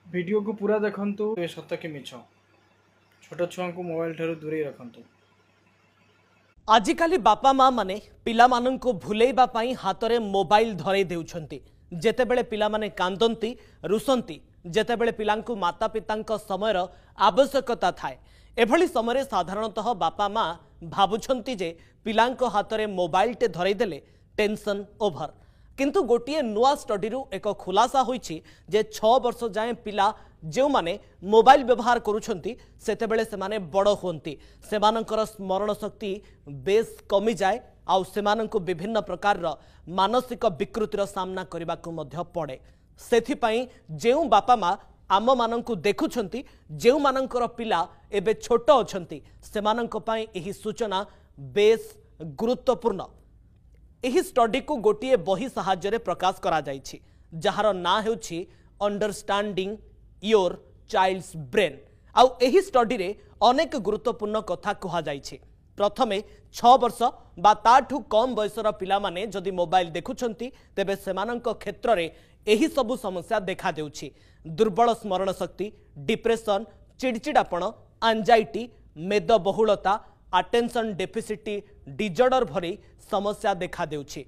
Video को पूरा देखंतु ए सत्य के मिछ छोट छुआ को मोबाइल ठारू दूरे रखंतु। आजिकाली बापा माँ माने पिला मानंको भुलेइबा पई हातरे मोबाइल धरे देउछंती। जेतेबेले पिला माने कांदंती रुसंती, जेतेबेले पिलांकु माता पितांक समयर आवश्यकता थाए, एभली समय साधारणतः बापा माँ भाबुछंती जे पिलांको हातरे मोबाइल टे धरे देले टेंशन ओभर। किंतु गोटिए नुआ स्टडी एक खुलासा होईछि जे 6 वर्ष जाए पिला जो माने मोबाइल व्यवहार करुछंती सेतेबेले सेमाने बड़ होंती, सेमानंकर स्मरण शक्ति बेस कमी जाए आउ सेमानंकु विभिन्न प्रकार मानसिक विकृतिर सामना करने को पड़े। सेथिपाई जेउ बापा माँ आम मानंकु देखुछंती जेउ मानंकर पिला एबे छोट अछंती सेमानंक पई एही सूचना बेस गुरुत्वपूर्ण। एही स्टडी को गोटिए बही सहायरे प्रकाश करा जायछि जहार ना हेउछि अंडरस्टैंडिंग योर चाइल्ड्स ब्रेन। आउ एही स्टडी रे अनेक गुरुत्वपूर्ण कथा कहा जायछि। प्रथमे 6 वर्ष बा ताठू कम बयसर पिला माने जदि मोबाइल देखुछंती तेबे सेमानंक क्षेत्र रे एही सबु समस्या देखा देउछि। दुर्बल स्मरण शक्ति, डिप्रेशन, चिड़चिड़ापण, एंजाइटी, मेदबहुलता, अटेंशन डेफिसिट डिजॉर्डर भरी समस्या देखा देउछि।